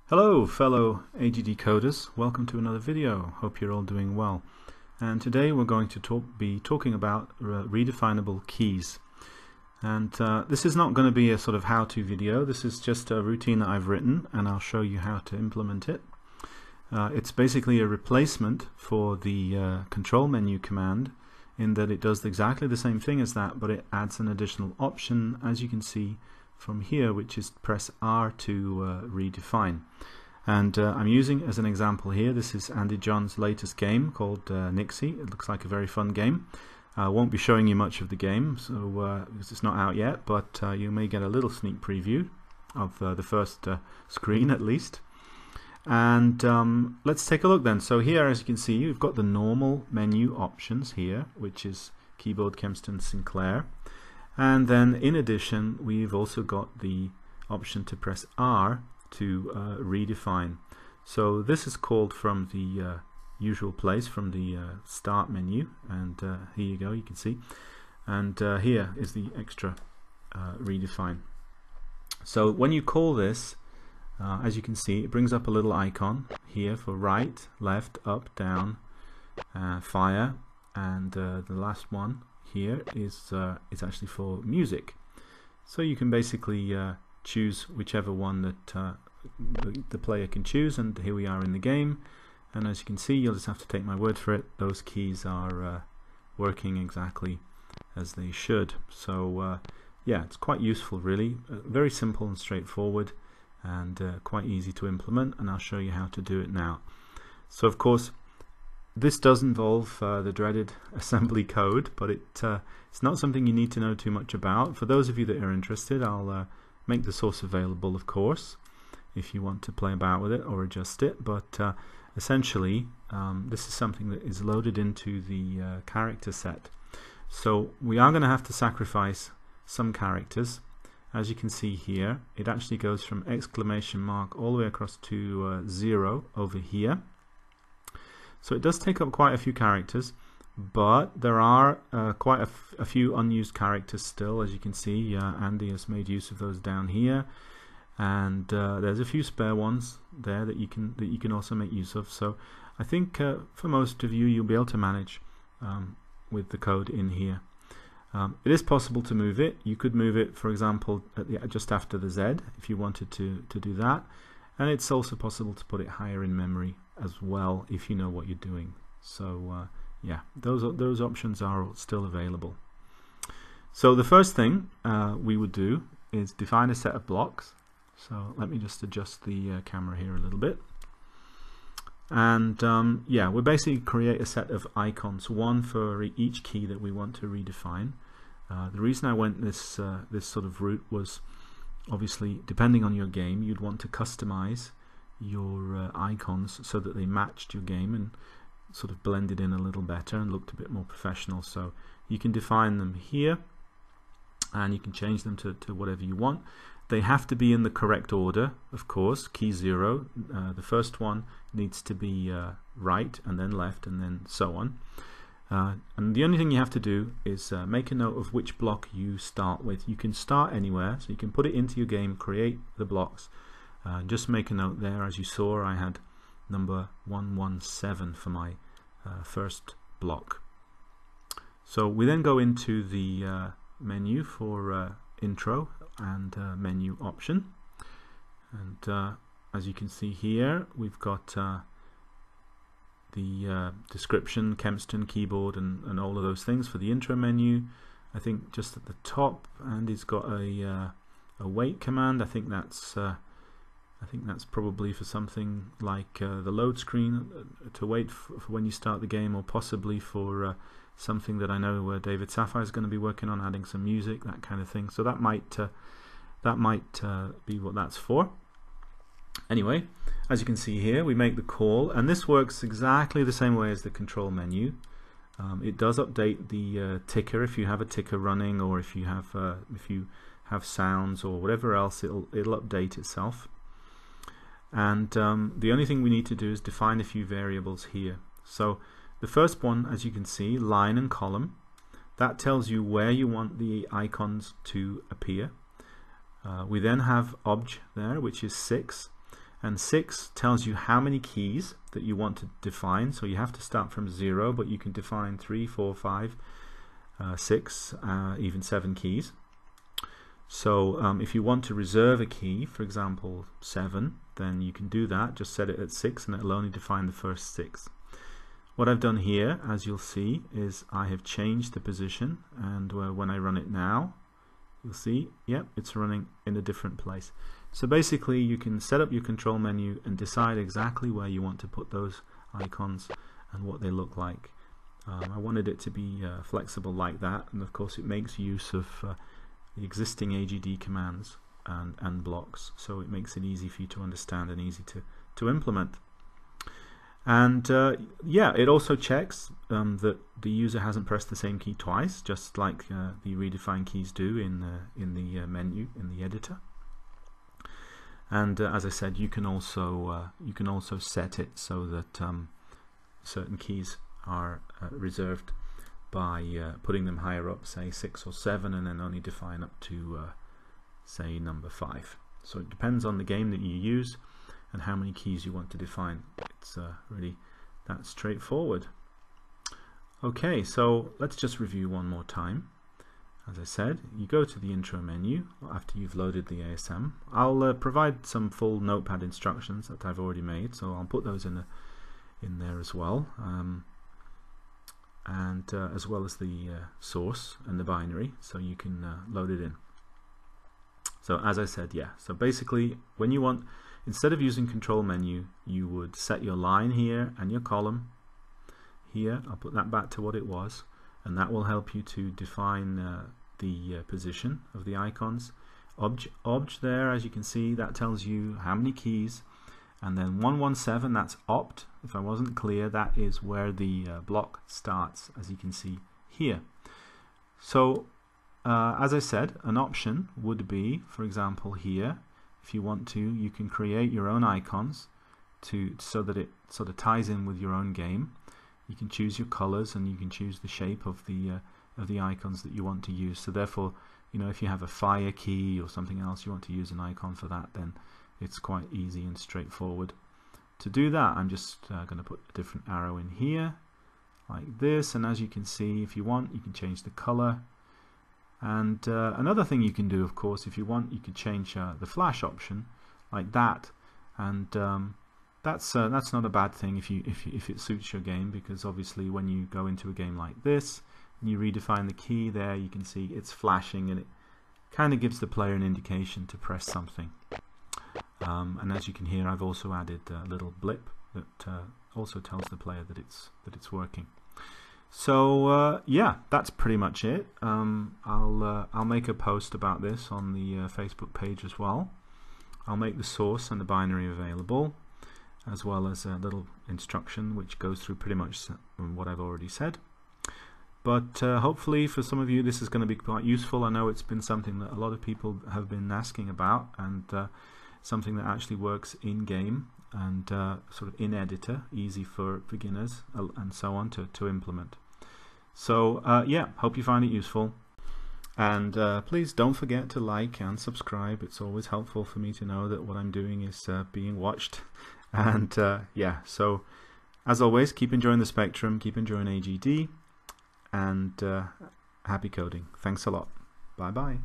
Hello fellow AGD coders, welcome to another video. Hope you're all doing well. And today we're going to be talking about redefinable keys. And this is not going to be a sort of how-to video, this is just a routine that I've written and I'll show you how to implement it. It's basically a replacement for the control menu command in that it does exactly the same thing as that, but it adds an additional option, as you can see from here, which is press R to redefine. And I'm using as an example here, this is Andy John's latest game called Nixie. It looks like a very fun game. I won't be showing you much of the game so because it's not out yet, but you may get a little sneak preview of the first screen at least. And let's take a look then. So here, as you can see, we've got the normal menu options here, which is keyboard Kempston Sinclair. And then in addition, we've also got the option to press R to redefine. So this is called from the usual place, from the start menu, and here you go, you can see. And here is the extra redefine. So when you call this, as you can see, it brings up a little icon here for right, left, up, down, fire, and the last one here is actually for music. So you can basically choose whichever one that the player can choose, and here we are in the game. And as you can see, you'll just have to take my word for it, those keys are working exactly as they should. So yeah, it's quite useful really, very simple and straightforward, and quite easy to implement, and I'll show you how to do it now. So of course this does involve the dreaded assembly code, but it's not something you need to know too much about. For those of you that are interested, I'll make the source available, of course, if you want to play about with it or adjust it. But essentially, this is something that is loaded into the character set. So we are going to have to sacrifice some characters. As you can see here, it actually goes from exclamation mark all the way across to 0 over here. So it does take up quite a few characters, but there are quite a few unused characters still. As you can see, Andy has made use of those down here, and there's a few spare ones there that you can also make use of. So I think for most of you, you'll be able to manage with the code in here. It is possible to move it. You could move it, for example, just after the Z if you wanted to do that, and it's also possible to put it higher in memory as well if you know what you're doing. So yeah, those options are still available. So the first thing we would do is define a set of blocks. So let me just adjust the camera here a little bit. And yeah, we'll basically create a set of icons, one for each key that we want to redefine. The reason I went this sort of route was obviously, depending on your game, you'd want to customize your icons so that they matched your game and sort of blended in a little better and looked a bit more professional. So you can define them here and you can change them to whatever you want. They have to be in the correct order, of course. Key 0, the first one needs to be right, and then left, and then so on. And the only thing you have to do is make a note of which block you start with. You can start anywhere, so you can put it into your game, create the blocks. Just make a note there. As you saw, I had number 117 for my first block. So we then go into the menu for intro and menu option, and as you can see here, we've got the description, Kempston, keyboard, and all of those things for the intro menu. I think just at the top, Andy's got a wait command. I think that's probably for something like the load screen to wait for when you start the game, or possibly for something that I know David Sapphire is going to be working on, adding some music, that kind of thing. So that might be what that's for. Anyway, as you can see here, we make the call, and this works exactly the same way as the control menu. It does update the ticker if you have a ticker running, or if you have sounds or whatever else, it'll update itself. And the only thing we need to do is define a few variables here. So the first one, as you can see, line and column, that tells you where you want the icons to appear. We then have obj there, which is 6, and 6 tells you how many keys that you want to define. So you have to start from 0, but you can define 3, 4, 5, 6, even 7 keys. So if you want to reserve a key, for example 7, then you can do that. Just set it at 6 and it will only define the first 6. What I've done here, as you'll see, is I have changed the position, and when I run it now, you'll see, yep, it's running in a different place. So basically you can set up your control menu and decide exactly where you want to put those icons and what they look like. I wanted it to be flexible like that, and of course it makes use of the existing AGD commands and blocks, so it makes it easy for you to understand and easy to implement. And yeah, it also checks that the user hasn't pressed the same key twice, just like the redefine keys do in the menu in the editor. And as I said, you can also set it so that certain keys are reserved by putting them higher up, say 6 or 7, and then only define up to say number 5. So it depends on the game that you use and how many keys you want to define. It's really that straightforward. Okay, so let's just review one more time. As I said, you go to the intro menu after you've loaded the ASM. I'll provide some full notepad instructions that I've already made, so I'll put those in there as well, and as well as the source and the binary, so you can load it in. So as I said, yeah, so basically when you want, instead of using control menu, you would set your line here and your column here. I'll put that back to what it was, and that will help you to define the position of the icons. Obj there, as you can see, that tells you how many keys, and then 117, that's opt. If I wasn't clear, that is where the block starts, as you can see here. So as I said, an option would be, for example here, if you want to, you can create your own icons so that it sort of ties in with your own game. You can choose your colors and you can choose the shape of the icons that you want to use. So therefore, you know, if you have a fire key or something else, you want to use an icon for that, then it's quite easy and straightforward. To do that, I'm just going to put a different arrow in here like this, and as you can see, if you want, you can change the color. And another thing you can do, of course, if you want, you could change the flash option like that, and that's not a bad thing if it suits your game, because obviously when you go into a game like this and you redefine the key there, you can see it's flashing and it kind of gives the player an indication to press something. And as you can hear, I've also added a little blip that also tells the player that it's working. So yeah, that's pretty much it. I'll make a post about this on the Facebook page as well. I'll make the source and the binary available, as well as a little instruction which goes through pretty much what I've already said. But hopefully for some of you this is going to be quite useful. I know it's been something that a lot of people have been asking about, and something that actually works in game and sort of in editor, easy for beginners and so on to implement. So yeah, hope you find it useful, and please don't forget to like and subscribe. It's always helpful for me to know that what I'm doing is being watched. And yeah, so as always, keep enjoying the spectrum, keep enjoying AGD, and happy coding. Thanks a lot. Bye bye.